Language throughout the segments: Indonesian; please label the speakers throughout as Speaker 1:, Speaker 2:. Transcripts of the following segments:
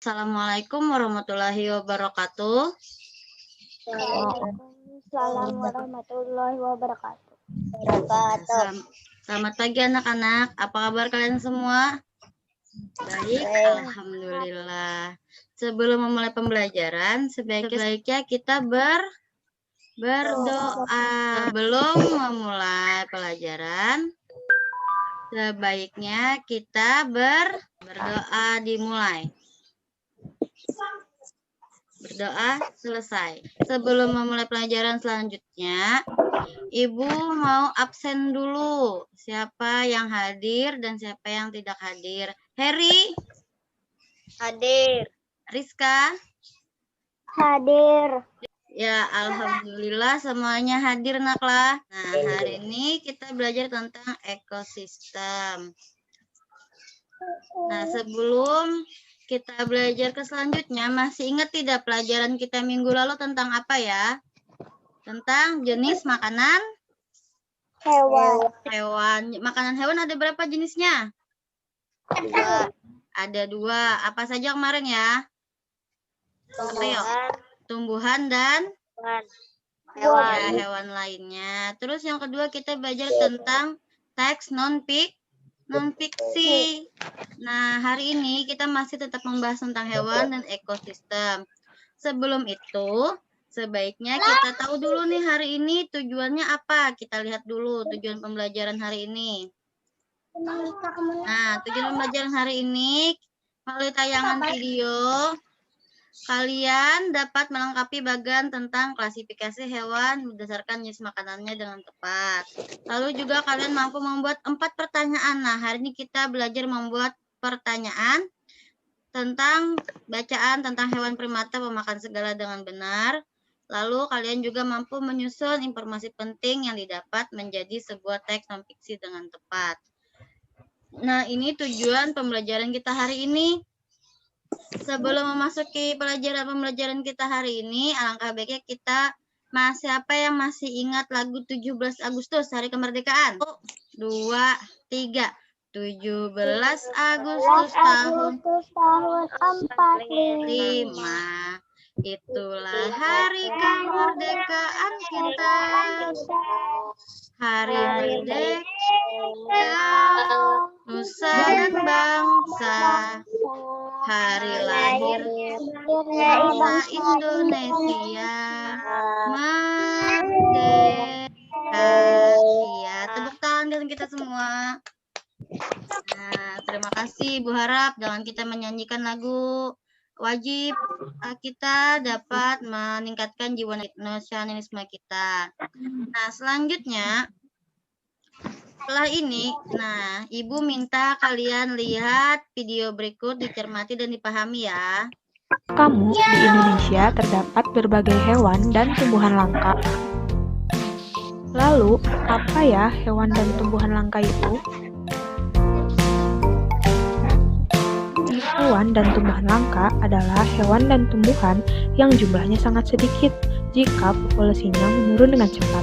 Speaker 1: Assalamualaikum warahmatullahi wabarakatuh.
Speaker 2: Waalaikumsalam warahmatullahi wabarakatuh.
Speaker 1: Selamat pagi anak-anak. Apa kabar kalian semua? Baik, alhamdulillah. Sebelum memulai pembelajaran, sebaiknya kita berdoa. Sebelum memulai pelajaran, sebaiknya kita berdoa dimulai. Berdoa selesai. Sebelum memulai pelajaran selanjutnya, Ibu mau absen dulu. Siapa yang hadir dan siapa yang tidak hadir? Heri?
Speaker 2: Hadir.
Speaker 1: Rizka?
Speaker 2: Hadir.
Speaker 1: Ya, alhamdulillah semuanya hadir, naklah. Nah, hari ini kita belajar tentang ekosistem. Nah, sebelum kita belajar ke selanjutnya, masih ingat tidak pelajaran kita minggu lalu tentang apa ya? Tentang jenis makanan hewan. Makanan hewan ada berapa jenisnya? Ada dua. Apa saja kemarin ya? Ayo. Tumbuhan dan hewan lainnya. Terus yang kedua kita belajar tentang teks non-fiksi. Nah, hari ini kita masih tetap membahas tentang hewan dan ekosistem. Sebelum itu, sebaiknya kita tahu dulu nih hari ini tujuannya apa. Kita lihat dulu tujuan pembelajaran hari ini. Nah, tujuan pembelajaran hari ini melalui tayangan video, kalian dapat melengkapi bagian tentang klasifikasi hewan berdasarkan jenis makanannya dengan tepat. Lalu juga kalian mampu membuat 4 pertanyaan. Nah, hari ini kita belajar membuat pertanyaan tentang bacaan tentang hewan primata pemakan segala dengan benar. Lalu kalian juga mampu menyusun informasi penting yang didapat menjadi sebuah teks non-fiksi dengan tepat. Nah, ini tujuan pembelajaran kita hari ini. Sebelum memasuki pembelajaran kita hari ini, alangkah baiknya kita siapa yang masih ingat lagu 17 Agustus, Hari Kemerdekaan? 1, 2, 3. 17 Agustus tahun 45. Itulah hari kemerdekaan kita. Hari merdeka, nusa dan bangsa. Hari lahir bangsa Indonesia merdeka. Ya, tepuk tangan dengan kita semua. Nah, terima kasih Bu Harap. Dengan kita menyanyikan lagu wajib, kita dapat meningkatkan jiwa nasionalisme kita. Nah, selanjutnya setelah ini, Ibu minta kalian lihat video berikut, dicermati dan dipahami ya.
Speaker 3: Di Indonesia terdapat berbagai hewan dan tumbuhan langka. Lalu, apa ya hewan dan tumbuhan langka itu? Hewan dan tumbuhan langka adalah hewan dan tumbuhan yang jumlahnya sangat sedikit jika populasinya menurun dengan cepat,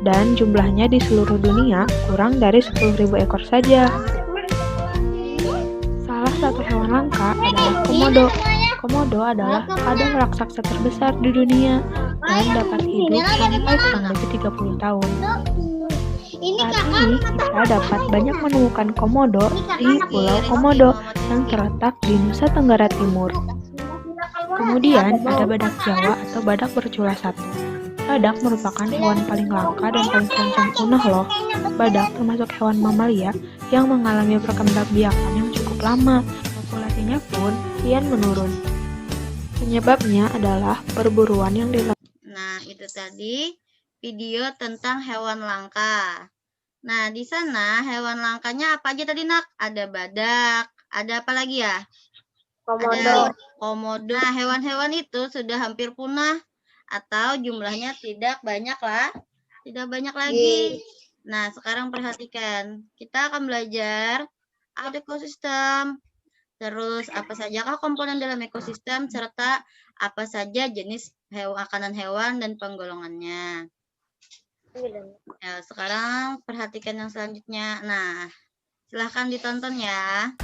Speaker 3: dan jumlahnya di seluruh dunia kurang dari 10.000 ekor saja. Salah satu hewan langka adalah komodo. Komodo adalah kadal raksasa terbesar di dunia dan dapat hidup sampai kurang lebih 30 tahun. Saat ini kita dapat banyak menemukan komodo di Pulau Komodo yang terletak di Nusa Tenggara Timur. Kemudian ada badak Jawa atau badak bercula satu. Badak merupakan hewan paling langka dan paling terancam punah loh. Badak termasuk hewan mamalia yang mengalami perkembangbiakan yang cukup lama. Populasinya pun kian menurun. Penyebabnya adalah perburuan yang dilakukan.
Speaker 1: Nah, itu tadi video tentang hewan langka. Nah, di sana hewan langkanya apa aja tadi, Nak? Ada badak, ada apa lagi ya?
Speaker 2: Komodo.
Speaker 1: Ada komodo. Nah, hewan-hewan itu sudah hampir punah atau jumlahnya tidak banyak lagi. Nah, sekarang perhatikan. Kita akan belajar ekosistem. Terus apa sajakah komponen dalam ekosistem serta apa saja jenis makanan hewan dan penggolongannya. Ya, sekarang perhatikan yang selanjutnya. Nah, silahkan ditonton ya.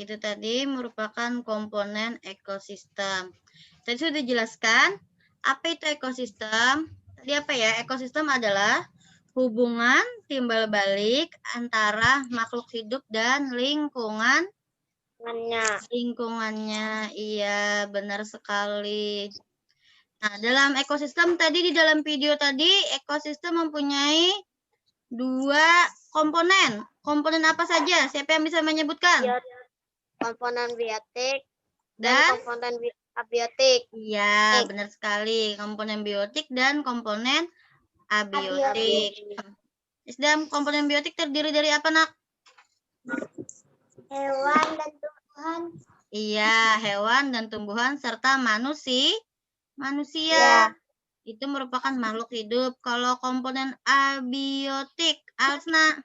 Speaker 1: itu tadi merupakan komponen ekosistem. Tadi sudah dijelaskan, apa itu ekosistem? Tadi apa ya? Ekosistem adalah hubungan timbal balik antara makhluk hidup dan lingkungannya. Iya, benar sekali. Nah, dalam ekosistem tadi, di dalam video tadi, ekosistem mempunyai 2 komponen. Komponen apa saja? Siapa yang bisa menyebutkan?
Speaker 2: Komponen biotik
Speaker 1: Dan
Speaker 2: komponen abiotik.
Speaker 1: iya, benar sekali. Komponen biotik dan komponen abiotik. Dan komponen biotik terdiri dari apa, Nak?
Speaker 2: Hewan dan tumbuhan.
Speaker 1: Iya, hewan dan tumbuhan serta manusia.
Speaker 2: Ya.
Speaker 1: Itu merupakan makhluk hidup. Kalau komponen abiotik, Alsna?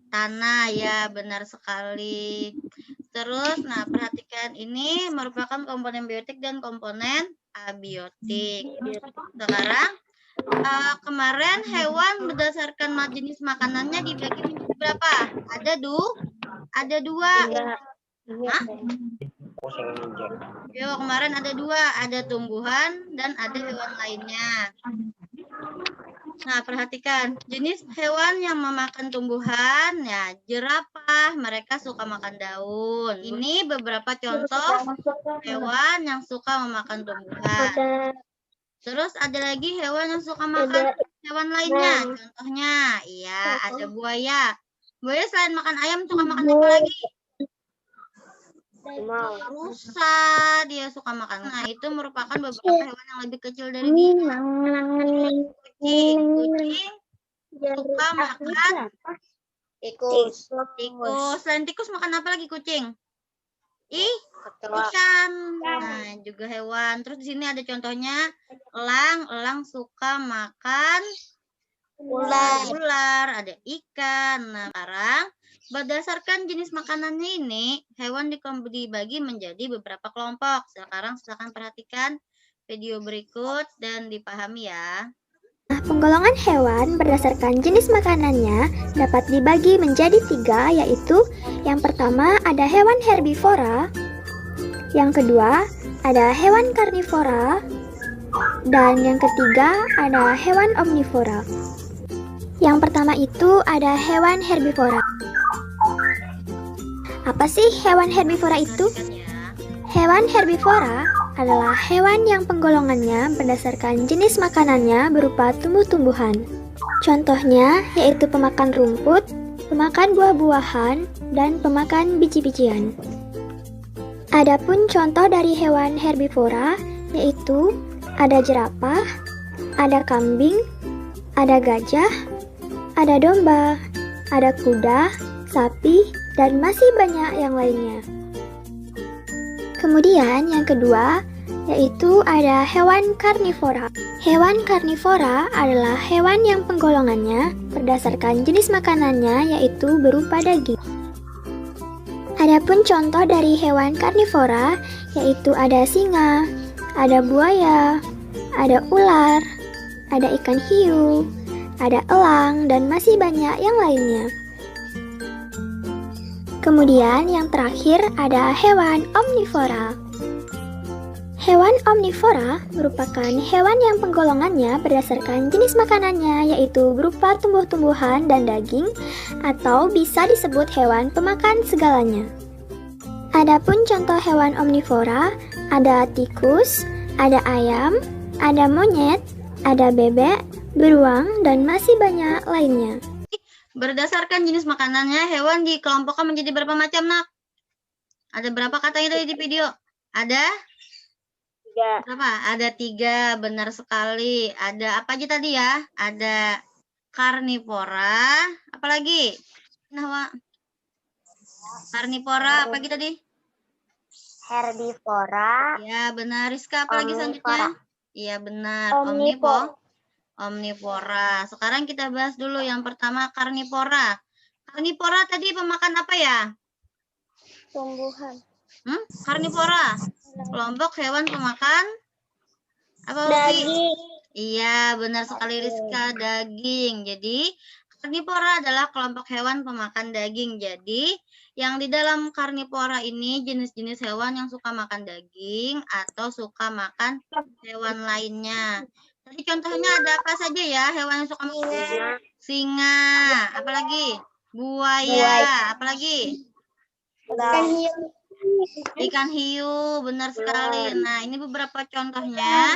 Speaker 1: Tanah, ya benar sekali. Terus, nah perhatikan ini merupakan komponen biotik dan komponen abiotik. Sekarang, kemarin hewan berdasarkan jenis makanannya dibagi menjadi berapa? Ada 2. Hah? Yo, kemarin ada 2, ada tumbuhan dan ada hewan lainnya. Nah, perhatikan, jenis hewan yang memakan tumbuhan, ya jerapah, mereka suka makan daun. Ini beberapa contoh hewan yang suka memakan tumbuhan. Terus ada lagi hewan yang suka makan hewan lainnya. Contohnya, iya, ada buaya. Buaya selain makan ayam, suka makan apa lagi? Rusa, dia suka makan. Nah, itu merupakan beberapa hewan yang lebih kecil dari dia. Kucing suka makan
Speaker 2: Tikus.
Speaker 1: Selain tikus makan apa lagi kucing? Ikan. Nah, juga hewan. Terus di sini ada contohnya elang. Elang suka makan ular, ada ikan. Nah, sekarang berdasarkan jenis makanannya ini, hewan dibagi menjadi beberapa kelompok. Sekarang silakan perhatikan video berikut dan dipahami ya.
Speaker 4: Nah, penggolongan hewan berdasarkan jenis makanannya dapat dibagi menjadi 3, yaitu yang pertama ada hewan herbivora, yang kedua ada hewan karnivora, dan yang ketiga ada hewan omnivora. Yang pertama itu ada hewan herbivora. Apa sih hewan herbivora itu? Hewan herbivora adalah hewan yang penggolongannya berdasarkan jenis makanannya berupa tumbuh-tumbuhan. Contohnya yaitu pemakan rumput, pemakan buah-buahan, dan pemakan biji-bijian. Adapun contoh dari hewan herbivora yaitu ada jerapah, ada kambing, ada gajah, ada domba, ada kuda, sapi, dan masih banyak yang lainnya. Kemudian yang kedua yaitu ada hewan karnivora. Hewan karnivora adalah hewan yang penggolongannya berdasarkan jenis makanannya yaitu berupa daging. Adapun contoh dari hewan karnivora yaitu ada singa, ada buaya, ada ular, ada ikan hiu, ada elang, dan masih banyak yang lainnya. Kemudian yang terakhir ada hewan omnivora. Hewan omnivora merupakan hewan yang penggolongannya berdasarkan jenis makanannya yaitu berupa tumbuh-tumbuhan dan daging atau bisa disebut hewan pemakan segalanya. Adapun contoh hewan omnivora ada tikus, ada ayam, ada monyet, ada bebek, beruang, dan masih banyak lainnya.
Speaker 1: Berdasarkan jenis makanannya, hewan dikelompokkan menjadi berapa macam, Nak? Ada berapa katanya tadi di video? Ada?
Speaker 2: 3.
Speaker 1: Berapa? Ada 3, benar sekali. Ada apa aja tadi ya? Ada karnivora, apa lagi? Nah, karnivora, apa lagi tadi?
Speaker 2: Herbivora.
Speaker 1: Ya, benar. Rizka, apa lagi selanjutnya? Iya, benar. Omnivora. Sekarang kita bahas dulu yang pertama karnivora. Karnivora tadi pemakan apa ya?
Speaker 2: Tumbuhan.
Speaker 1: Karnivora. Kelompok hewan pemakan apa?
Speaker 2: Daging.
Speaker 1: Iya, benar sekali Rizka, daging. Jadi Karnivora adalah kelompok hewan pemakan daging. Jadi, yang di dalam karnivora ini jenis-jenis hewan yang suka makan daging atau suka makan hewan lainnya. Tadi contohnya ada apa saja ya hewan yang suka makan daging? Singa, apalagi? Buaya, apalagi? Ikan hiu, benar sekali. Nah, ini beberapa contohnya.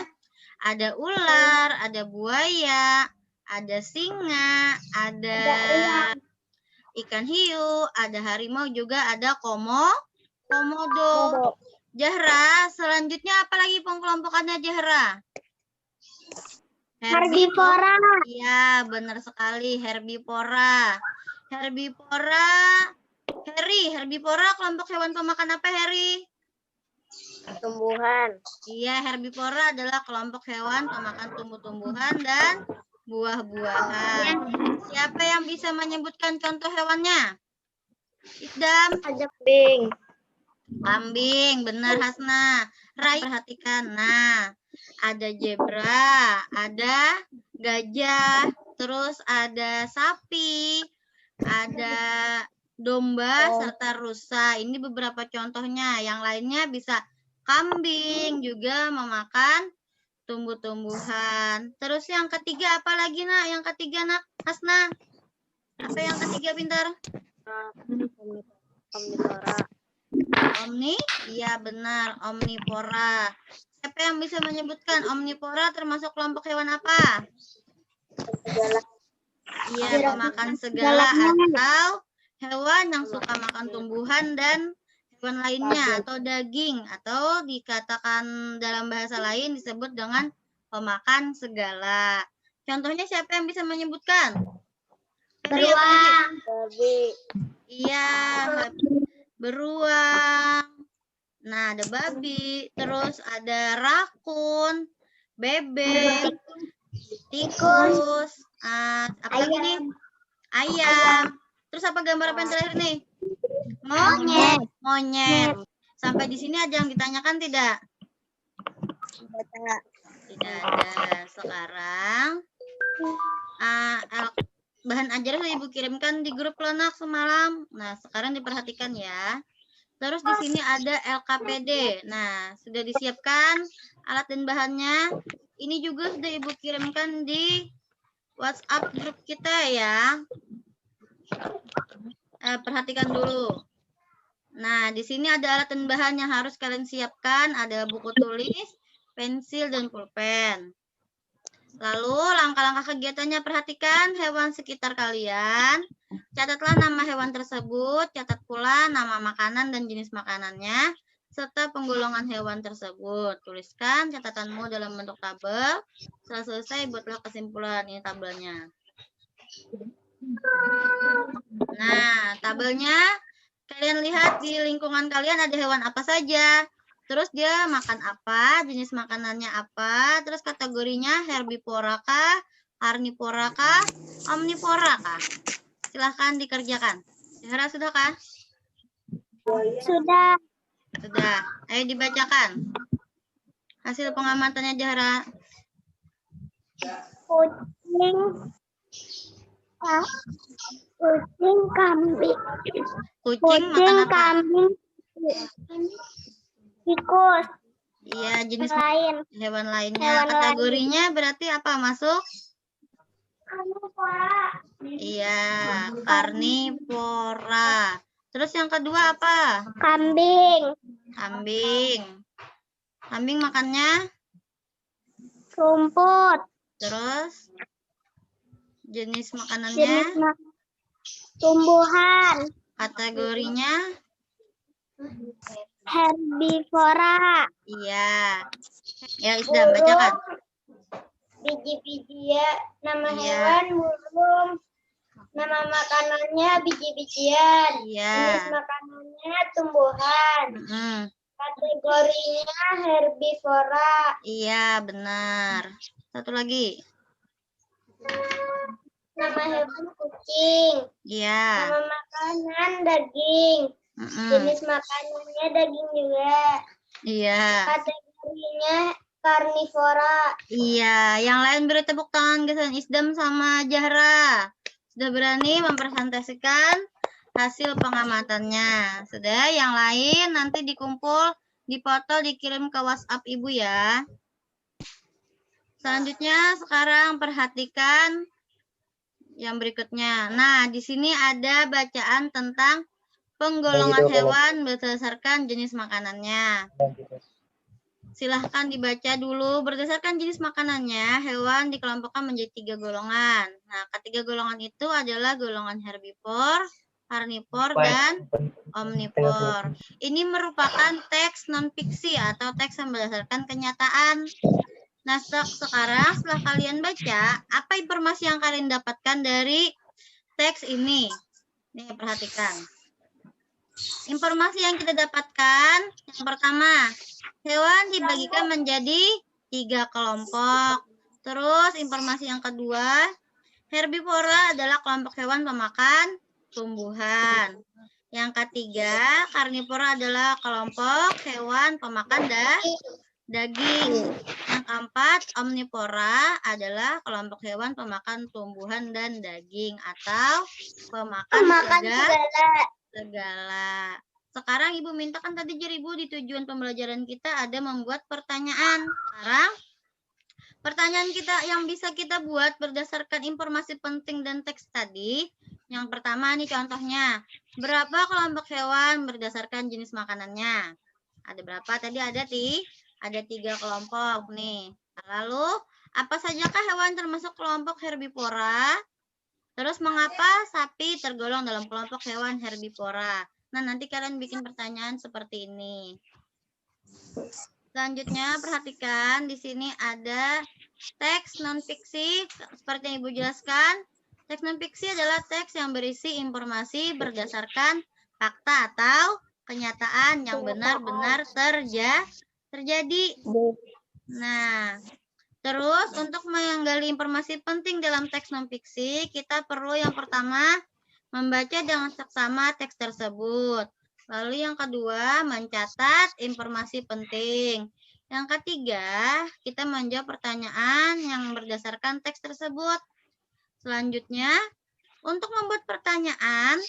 Speaker 1: Ada ular, ada buaya, ada singa, ada ikan hiu, ada harimau, juga ada komodo. Zahra, selanjutnya apa lagi pengelompokannya Zahra?
Speaker 2: Herbivora.
Speaker 1: Iya, benar sekali, herbivora. Herbivora kelompok hewan pemakan apa, Heri?
Speaker 2: Tumbuhan.
Speaker 1: Iya, herbivora adalah kelompok hewan pemakan tumbuh-tumbuhan dan buah-buahan. Siapa yang bisa menyebutkan contoh hewannya? Isdam?
Speaker 2: Kambing.
Speaker 1: Kambing, benar Hasna. Rai, perhatikan. Nah, ada zebra, ada gajah, terus ada sapi, ada domba, serta rusa. Ini beberapa contohnya. Yang lainnya bisa kambing, juga memakan tumbuh-tumbuhan. Terus yang ketiga apa lagi, Nak? Yang ketiga, Nak, Hasna. Apa yang ketiga, pintar?
Speaker 2: Omnivora.
Speaker 1: Iya benar, omnivora. Siapa yang bisa menyebutkan omnivora termasuk kelompok hewan apa? Iya, pemakan segala atau hewan yang suka makan tumbuhan dan hewan lainnya atau daging, atau dikatakan dalam bahasa lain disebut dengan pemakan segala. Contohnya siapa yang bisa menyebutkan?
Speaker 2: Beruang.
Speaker 1: Iya, beruang. Nah, ada babi, terus ada rakun, bebek, tikus, apa lagi nih? Ayam. Terus apa gambar apa yang terakhir nih? Monyet. Sampai di sini ada yang ditanyakan tidak? Tidak ada. Sekarang bahan ajar sudah Ibu kirimkan di grup Lenak semalam. Nah, sekarang diperhatikan ya. Terus di sini ada LKPD. Nah, sudah disiapkan alat dan bahannya. Ini juga sudah Ibu kirimkan di WhatsApp grup kita ya. Perhatikan dulu. Nah, di sini ada alat dan bahan yang harus kalian siapkan. Ada buku tulis, pensil, dan pulpen. Lalu langkah-langkah kegiatannya, perhatikan hewan sekitar kalian. Catatlah nama hewan tersebut, catat pula nama makanan dan jenis makanannya, serta penggolongan hewan tersebut. Tuliskan catatanmu dalam bentuk tabel. Setelah selesai, buatlah kesimpulan. Ini tabelnya. Nah, tabelnya kalian lihat di lingkungan kalian ada hewan apa saja. Terus dia makan apa, jenis makanannya apa, terus kategorinya herbivora kah, karnivora kah, omnivora kah. Silahkan dikerjakan. Zahra sudah kah?
Speaker 2: Sudah.
Speaker 1: Sudah. Ayo dibacakan. Hasil pengamatannya Zahra.
Speaker 2: Kucing, kambing.
Speaker 1: Kucing makan apa?
Speaker 2: Kambing, tikus.
Speaker 1: Iya, jenis
Speaker 2: Lain.
Speaker 1: hewan lainnya. Kategorinya berarti apa masuk? Iya, karnivora. Terus yang kedua apa?
Speaker 2: Kambing.
Speaker 1: Kambing. Kambing makannya?
Speaker 2: Rumput.
Speaker 1: Terus jenis makanannya?
Speaker 2: Tumbuhan.
Speaker 1: Kategorinya?
Speaker 2: Herbivora.
Speaker 1: Iya. Ya, Isdam, bacakan.
Speaker 2: Biji-bijian. Nama
Speaker 1: Iya.
Speaker 2: hewan burung. Nama makanannya biji-bijian.
Speaker 1: Iya.
Speaker 2: Jenis makanannya tumbuhan. Kategorinya herbivora.
Speaker 1: Iya, benar. Satu lagi.
Speaker 2: Nama hewan kucing.
Speaker 1: Iya.
Speaker 2: Nama makanan daging. Jenis makanannya daging juga.
Speaker 1: Iya.
Speaker 2: Kategorinya karnivora.
Speaker 1: Iya, yang lain beri tepuk tangan ke Isdam sama Zahra. Sudah berani mempresentasikan hasil pengamatannya. Sudah, yang lain nanti dikumpul, dipoto, dikirim ke WhatsApp Ibu ya. Selanjutnya sekarang perhatikan yang berikutnya. Nah, di sini ada bacaan tentang penggolongan hewan berdasarkan jenis makanannya. Silahkan dibaca dulu. Berdasarkan jenis makanannya, hewan dikelompokkan menjadi 3 golongan. Nah, ketiga golongan itu adalah golongan herbivor, karnivor, dan omnivor. Ini merupakan teks non-fiksi atau teks yang berdasarkan kenyataan. Nah, sekarang setelah kalian baca, apa informasi yang kalian dapatkan dari teks ini? Nih, perhatikan. Informasi yang kita dapatkan, yang pertama, hewan dibagikan menjadi 3 kelompok. Terus informasi yang kedua, herbivora adalah kelompok hewan pemakan tumbuhan. Yang ketiga, karnivora adalah kelompok hewan pemakan daging. Yang keempat, omnivora adalah kelompok hewan pemakan tumbuhan dan daging atau pemakan segala. Sekarang Ibu minta kan tadi Ibu di tujuan pembelajaran kita ada membuat pertanyaan. Sekarang pertanyaan kita yang bisa kita buat berdasarkan informasi penting dan teks tadi. Yang pertama nih contohnya, berapa kelompok hewan berdasarkan jenis makanannya? Ada berapa? Tadi ada 3 kelompok nih. Lalu apa sajakah hewan termasuk kelompok herbivora? Terus mengapa sapi tergolong dalam kelompok hewan herbivora? Nah, nanti kalian bikin pertanyaan seperti ini. Selanjutnya, perhatikan di sini ada teks non-fiksi seperti yang Ibu jelaskan. Teks non-fiksi adalah teks yang berisi informasi berdasarkan fakta atau kenyataan yang benar-benar terjadi. Nah, terus untuk menggali informasi penting dalam teks non-fiksi, kita perlu yang pertama membaca dengan seksama teks tersebut. Lalu yang kedua, mencatat informasi penting. Yang ketiga, kita menjawab pertanyaan yang berdasarkan teks tersebut. Selanjutnya, untuk membuat pertanyaan,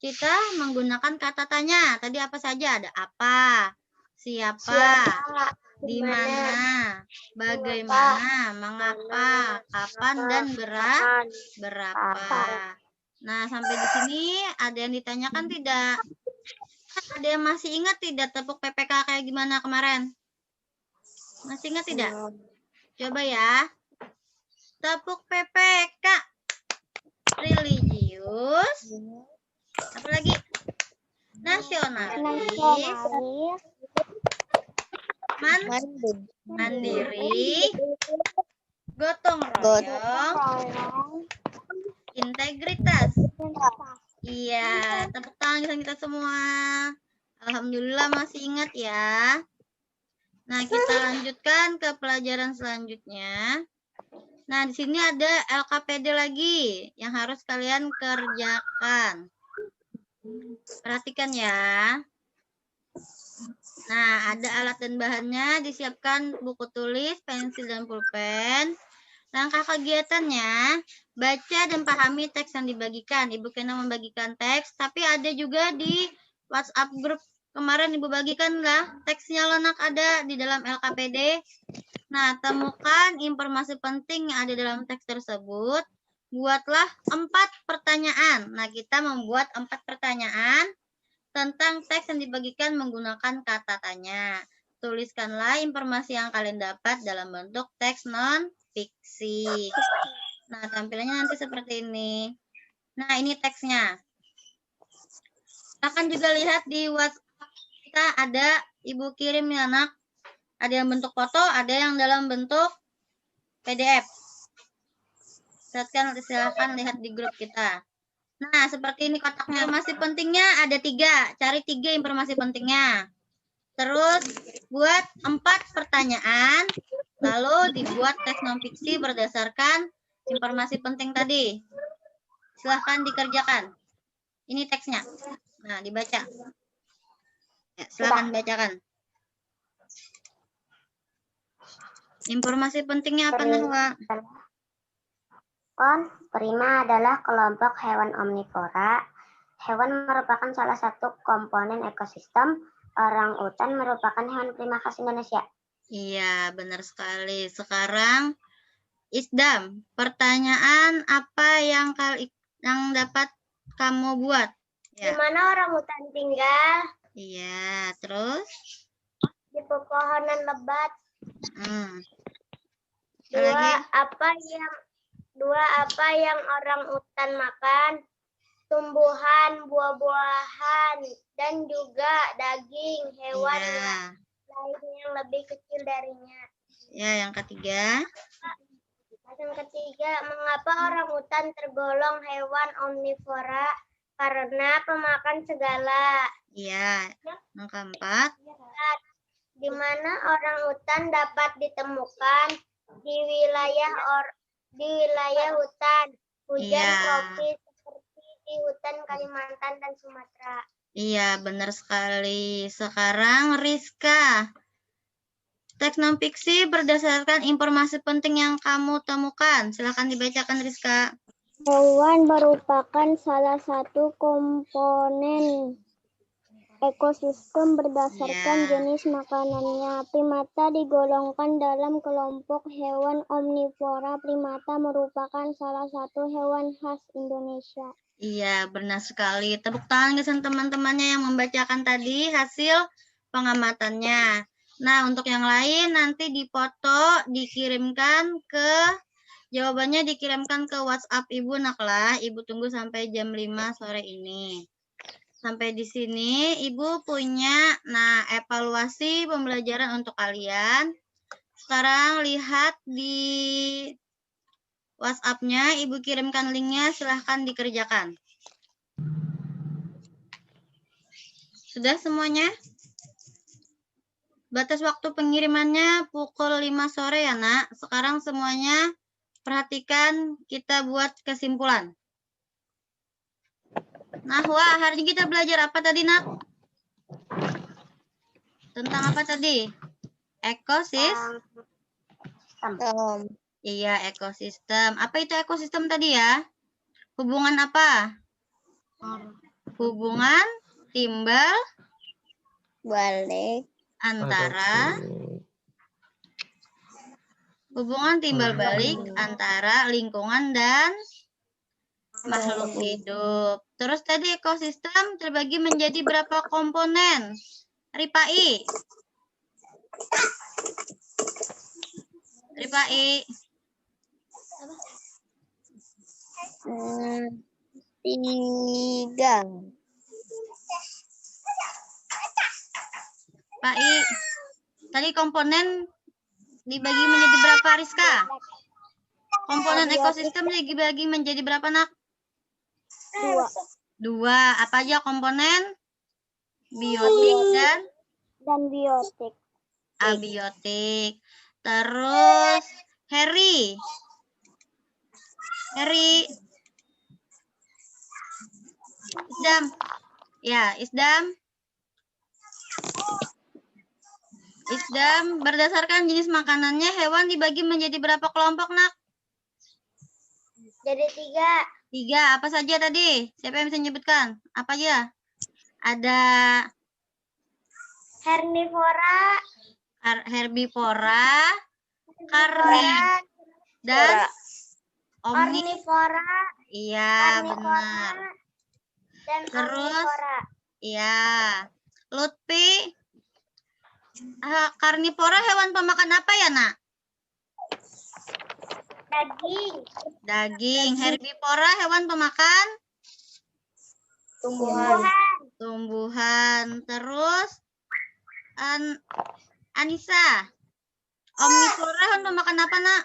Speaker 1: kita menggunakan kata tanya. Tadi apa saja? Ada apa, siapa, di mana, bagaimana, mengapa, kapan, dan berapa. Nah, sampai di sini ada yang ditanyakan tidak? Ada yang masih ingat tidak tepuk PPK kayak gimana kemarin? Masih ingat tidak? Coba ya. Tepuk PPK. Religius. Apa lagi? Nasionalis. Mandiri. Gotong royong. Integritas. Iya, tepuk tangan kita semua. Alhamdulillah masih ingat ya. Nah, kita lanjutkan ke pelajaran selanjutnya. Nah, di sini ada LKPD lagi yang harus kalian kerjakan. Perhatikan ya. Nah, ada alat dan bahannya, disiapkan buku tulis, pensil, dan pulpen. Langkah kegiatannya, baca dan pahami teks yang dibagikan. Ibu Kena membagikan teks, tapi ada juga di WhatsApp grup kemarin Ibu bagikan lah. Teksnya lunak ada di dalam LKPD. Nah, temukan informasi penting yang ada dalam teks tersebut. Buatlah 4 pertanyaan. Nah, kita membuat 4 pertanyaan tentang teks yang dibagikan menggunakan kata tanya. Tuliskanlah informasi yang kalian dapat dalam bentuk teks non-fiksi. Nah, tampilannya nanti seperti ini. Nah, ini teksnya. Akan juga lihat di WhatsApp kita ada Ibu kirim nih anak. Ada yang bentuk foto, ada yang dalam bentuk PDF. Silahkan lihat di grup kita. Nah, seperti ini kotaknya. Informasi pentingnya ada 3. Cari 3 informasi pentingnya. Terus buat 4 pertanyaan. Lalu dibuat teks non-fiksi berdasarkan informasi penting tadi. Silahkan dikerjakan. Ini teksnya. Nah, dibaca. Ya, silahkan bacakan. Informasi pentingnya apa, Nahwa?
Speaker 2: Prima adalah kelompok hewan omnivora. Hewan merupakan salah satu komponen ekosistem. Orangutan merupakan hewan prima khas Indonesia.
Speaker 1: Iya, benar sekali. Sekarang, Isdam, pertanyaan apa yang dapat kamu buat?
Speaker 2: Di mana orangutan tinggal?
Speaker 1: Iya, terus?
Speaker 2: Di pepohonan lebat. Dua, apa yang orangutan makan? Tumbuhan, buah-buahan, dan juga daging hewan lain yang lebih kecil darinya.
Speaker 1: Ya, yang ketiga.
Speaker 2: Mengapa orangutan tergolong hewan omnivora? Karena pemakan segala.
Speaker 1: Iya. Yang keempat.
Speaker 2: Di mana orangutan dapat ditemukan? Di wilayah hutan, hujan tropis seperti di hutan Kalimantan dan Sumatera. Iya, benar sekali. Sekarang Rizka. Teks non-fiksi berdasarkan informasi penting yang kamu temukan. Silakan dibacakan, Rizka. Hewan merupakan salah satu komponen ekosistem berdasarkan jenis makanannya. Primata digolongkan dalam kelompok hewan omnivora. Primata merupakan salah satu hewan khas Indonesia. Iya, benar sekali. Tepuk tangan kesan teman-temannya yang membacakan tadi hasil pengamatannya. Nah, untuk yang lain nanti dipoto, jawabannya dikirimkan ke WhatsApp Ibu Naklah. Ibu tunggu sampai jam 5 sore ini. Sampai di sini Ibu punya evaluasi pembelajaran untuk kalian. Sekarang lihat di WhatsApp-nya, Ibu kirimkan linknya, silahkan dikerjakan. Sudah semuanya? Batas waktu pengirimannya pukul 5 sore ya, Nak. Sekarang semuanya perhatikan, kita buat kesimpulan. Nahwa, hari ini kita belajar apa tadi, Nak? Tentang apa tadi? Ekosistem. Iya, ekosistem. Apa itu ekosistem tadi ya? Hubungan apa? Hubungan timbal balik antara lingkungan dan makhluk hidup. Terus tadi ekosistem terbagi menjadi berapa komponen? Ripai. Tiga.
Speaker 1: Pai. Tadi komponen dibagi menjadi berapa, Rizka? Komponen ekosistem dibagi menjadi berapa, Nak? Dua. Apa aja komponen? Biotik dan
Speaker 2: biotik.
Speaker 1: Abiotik. Terus Heri. Isdam. Ya, Isdam. Berdasarkan jenis makanannya, hewan dibagi menjadi berapa kelompok, Nak?
Speaker 2: Jadi 3.
Speaker 1: 3. Apa saja tadi? Siapa yang bisa menyebutkan? Apa aja? Ada herbivora, dan
Speaker 2: omnivora.
Speaker 1: Iya, benar.
Speaker 2: Dan
Speaker 1: terus
Speaker 2: omnivora.
Speaker 1: Iya. Lutfi, karnivora hewan pemakan apa ya, Nak? Daging. Herbivora hewan pemakan tumbuhan. Terus Anissa, omnivora hewan pemakan apa, Nak?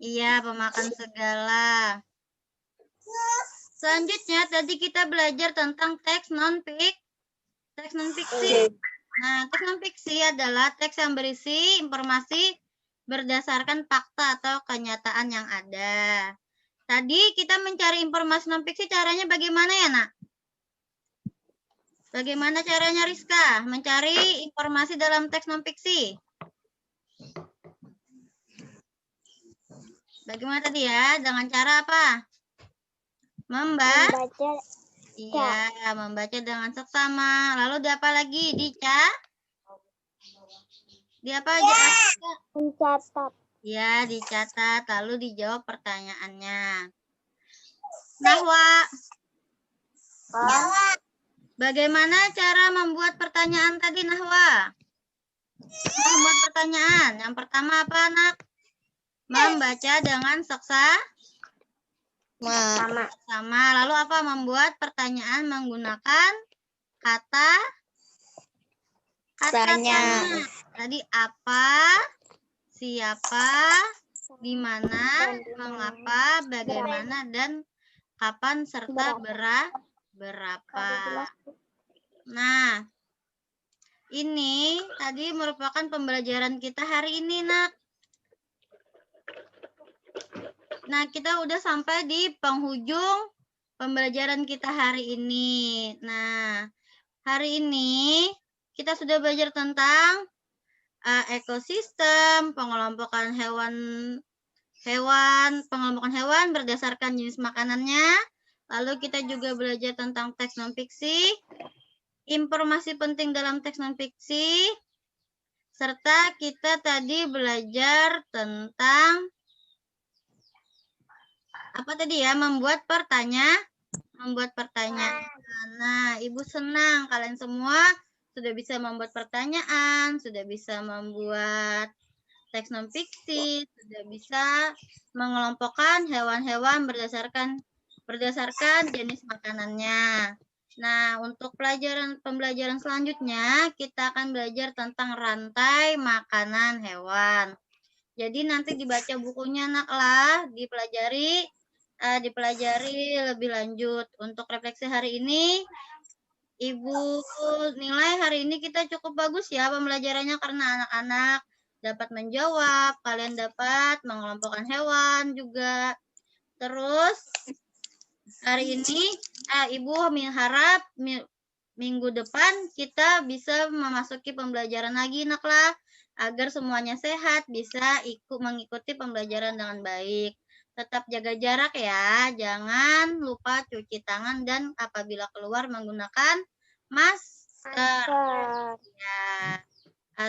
Speaker 1: Iya, pemakan segala. Selanjutnya tadi kita belajar tentang teks non-fiksi. Nah, teks non-fiksi adalah teks yang berisi informasi berdasarkan fakta atau kenyataan yang ada. Tadi kita mencari informasi non-fiksi, caranya bagaimana ya, Nak? Bagaimana caranya, Rizka, mencari informasi dalam teks non-fiksi? Bagaimana tadi ya? Dengan cara apa?
Speaker 2: Membaca.
Speaker 1: Iya, membaca dengan seksama. Lalu di apa lagi? Di apa aja?
Speaker 2: Mencatat.
Speaker 1: Ya, dicatat. Lalu dijawab pertanyaannya. Nahwa. Bagaimana cara membuat pertanyaan tadi, Nahwa? Membuat pertanyaan. Yang pertama apa, Nak? Membaca dengan sama. Lalu apa? Membuat pertanyaan menggunakan kata tanya. Tadi apa, siapa, di mana, mengapa, bagaimana, dan kapan, serta berapa. Nah, ini tadi merupakan pembelajaran kita hari ini, Nak. Nah, kita udah sampai di penghujung pembelajaran kita hari ini. Nah, hari ini kita sudah belajar tentang ekosistem, pengelompokan hewan berdasarkan jenis makanannya. Lalu kita juga belajar tentang teks non-fiksi, informasi penting dalam teks non-fiksi, serta kita tadi belajar tentang apa tadi ya? Membuat pertanyaan. Nah, Ibu senang kalian semua sudah bisa membuat pertanyaan, sudah bisa membuat teks non-fiksi, sudah bisa mengelompokkan hewan-hewan berdasarkan jenis makanannya. Nah, untuk pembelajaran selanjutnya, kita akan belajar tentang rantai makanan hewan. Jadi nanti dibaca bukunya, Nak, lah, dipelajari lebih lanjut. Untuk refleksi hari ini, Ibu nilai hari ini kita cukup bagus ya pembelajarannya karena anak-anak dapat menjawab, kalian dapat mengelompokkan hewan juga. Terus hari ini Ibu harap minggu depan kita bisa memasuki pembelajaran lagi, Nak, lah, agar semuanya sehat, bisa mengikuti pembelajaran dengan baik. Tetap jaga jarak ya, jangan lupa cuci tangan dan apabila keluar menggunakan masker. Ya.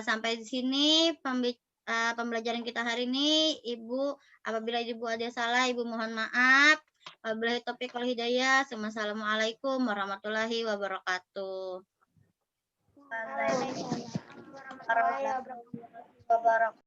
Speaker 1: Sampai di sini pembelajaran kita hari ini. Apabila Ibu ada salah, Ibu mohon maaf. Wabillahi taufiq wal hidayah. Assalamualaikum warahmatullahi wabarakatuh.
Speaker 2: Waalaikumsalam warahmatullahi wabarakatuh.